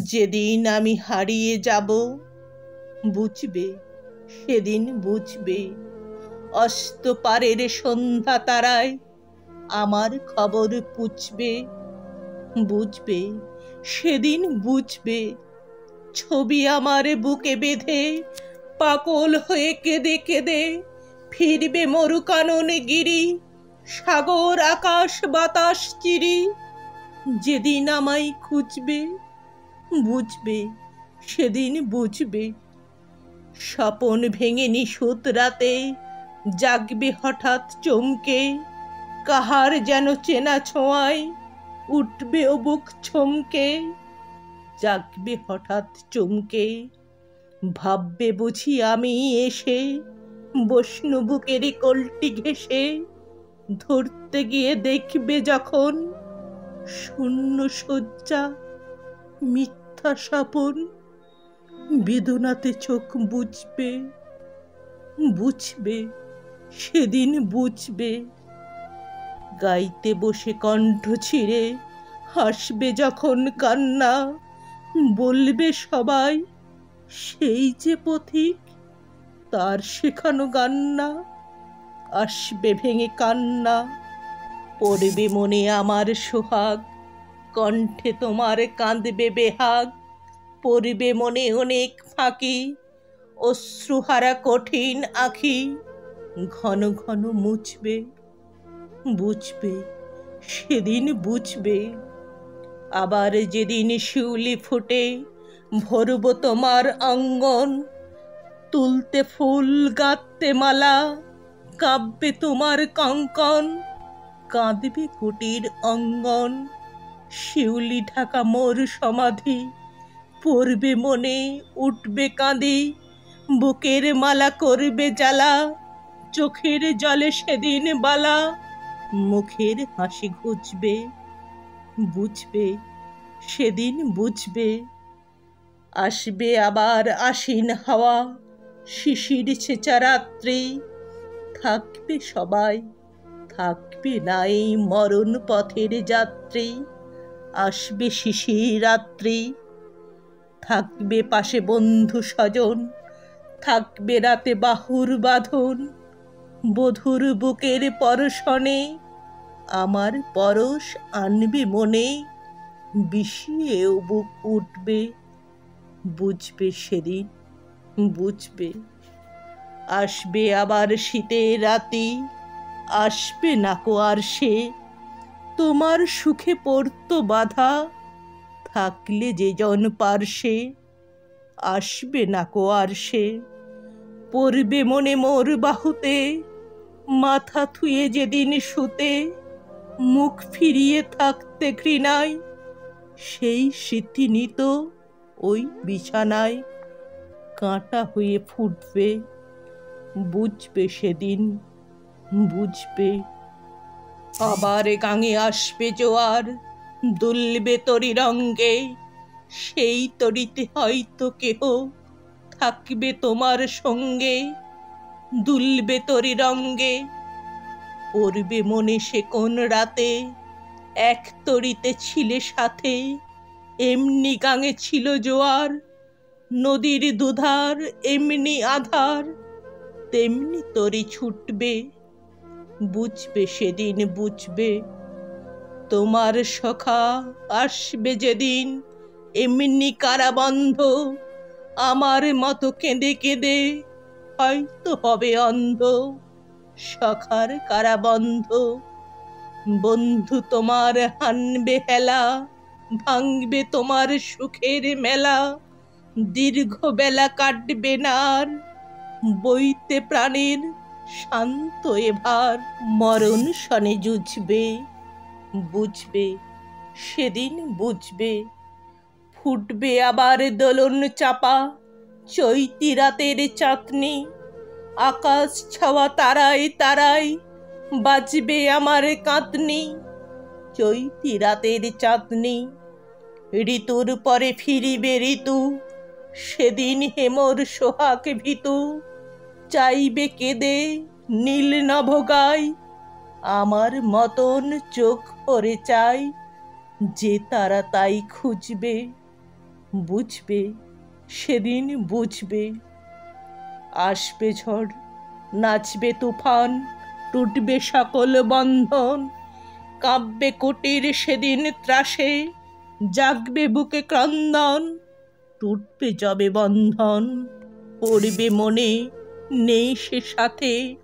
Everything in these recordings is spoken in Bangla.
যেদিন আমি হারিয়ে যাব বুঝবে, সেদিন বুঝবে। অস্ত পারের সন্ধ্যা তারায় আমার খবর পুছবে, বুঝবে, সেদিন বুঝবে। ছবি আমার বুকে বেঁধে পাগল হয়ে কেঁদে কেঁদে ফিরবে মরুকানন গিরি, সাগর আকাশ বাতাস চিরি। যেদিন আমায় খুঁজবে বুঝবে, সেদিন বুঝবে। স্বপন ভেঙে নিশুত রাতে জাগবে হঠাৎ চমকে, কাহার যেন চেনা ছোঁয়ায় উঠবে ও বুক ছমকে। জাগবে হঠাৎ চমকে, ভাববে বুঝি আমি এসে বসনু বুকের কলটি ঘেঁষে। ধরতে গিয়ে দেখবে যখন শূন্য শয্যা মিথ্যা স্বপন। বেদনাতে চোখ বুঝবে, বুঝবে, সেদিন বুঝবে। গাইতে বসে কণ্ঠ ছিঁড়ে হাসবে যখন কান্না, বলবে সবাই সেই যে পথিক, তার শেখানো গান না। আসবে ভেঙে কান্না, পড়বে মনে আমার সোহাগ, কণ্ঠে তোমার কাঁদবে বেহাগ। পড়বে মনে অনেক ফাঁকি, অশ্রুহারা কঠিন আঁখি। ঘন ঘন মুছবে, বুঝবে, সেদিন বুঝবে। আবার যেদিন শিউলি ফুটে ভরব তোমার অঙ্গন, তুলতে ফুল গাঁথতে মালা, কাঁপবে তোমার কঙ্কন। কাঁদবে কুটির অঙ্গন, শিউলি ঢাকা মোর সমাধি। পড়বে মনে উঠবে কাঁদি, বুকের মালা করবে জ্বালা। চোখের জলে সেদিন বালা, মুখের হাসি ঘুচবে, বুঝবে, সেদিন বুঝবে। আসবে আবার আশ্বিন হাওয়া, শিশির ছেঁচা রাত্রি। থাকবে সবাই, থাকবে নাই মরণ পথের যাত্রী। আসবে শিশির রাত্রি, থাকবে পাশে বন্ধু স্বজন। থাকবে রাতে বাহুর বাঁধন, বধুর বুকের পরশনে। আমার পরশ আনবে মনে, বিষিয়েও বুক উঠবে, বুঝবে সেদিন বুঝবে। আসবে আবার শীতের রাতি, আসবে নাকো আর সে। তোমার সুখে পড়তো বাধা, থাকলে যে জন পার্শ্বে। আসবে নাকো আর সে, পড়বে মনে মোর বাহুতে, মাথা থুয়ে যেদিন শুতে। মুখ ফিরিয়ে থাকতে ঘৃণায়, সেই স্মৃতি নিত ওই বিছানায়। কাঁটা হয়ে ফুটবে, বুঝবে সেদিন বুঝবে। আবার গাঙে আসবে জোয়ার, দুলবে তরি রঙ্গে। সেই তরিতে হয়তো কেহ থাকবে তোমার সঙ্গে, দুলবে তরি রঙ্গে। পড়বে মনে সে কোন রাতে এক তরিতে ছিলে সাথে। এমনি গাঙে ছিল জোয়ার, নদীর দুধার এমনি আধার। তেমনি তরি ছুটবে, বুঝবে সেদিন বুঝবে। তোমার সখা আসবে যেদিন এমনি কারাবন্ধ, আমার মতো কেঁদে কেঁদে হয়তো হবে অন্ধ। সখার কারাবন্ধ, বন্ধু তোমার হানবে হেলা, ভাঙবে তোমার সুখের মেলা। দীর্ঘ বেলা কাটবে না আর, বইতে প্রাণের শান্ত এভার। মরণ শনে জুঝবে, বুঝবে, সেদিন বুঝবে। ফুটবে আবার দোলন চাপা, চৈতি রাতের চাঁদনি। আকাশ ছাওয়া তারায় তারায় বাজবে আমার কাঁদনি। চৈতি রাতের চাঁদনি, ঋতুর পরে ফিরিবে ঋতু। সেদিন হেমর সোহাগ ভীতু, চাইবে কেঁদে নীল নভগায়। আমার মতন চোখ ভরে চাই, যে তারা তাই খুঁজবে, বুঝবে সেদিন বুঝবে। আসবে ঝড়, নাচবে তুফান, টুটবে সকল বন্ধন, কাঁপবে কুটির সেদিন ত্রাসে, জাগবে বুকে ক্রন্দন, টুটবে যবে বন্ধন, পড়বে মনে নেই সে সাথে,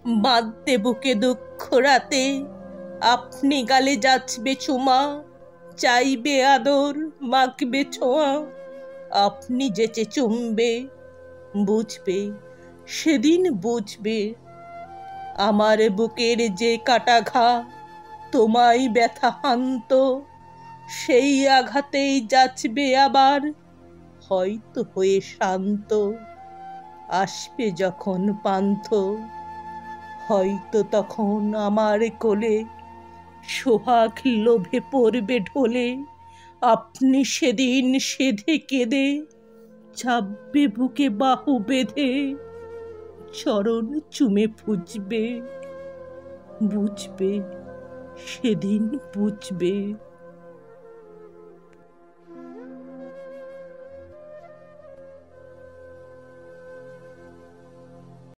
বাঁধতে বুকে দুঃখ রাতে, আপনি গালে যাচবে চুমা, চাইবে আদর মাখবে ছোঁয়া, আপনি যেচে চুমবে, বুঝবে সেদিন বুঝবে। আমার বুকের যে কাটা ঘা তোমায় ব্যথা হান্ত, সেই আঘাতেই যাচবে আবার, হয়তো হয়ে শান্ত। আসবে যখন পান্থ, হয়তো তখন আমার কোলে, সোহাগ লোভে পড়বে ঢলে, আপনি সেদিন সেধে কেঁদে, চাপবে বুকে বাহু বেঁধে, চরণ চুমে পুজবে, বুঝবে সেদিন বুঝবে।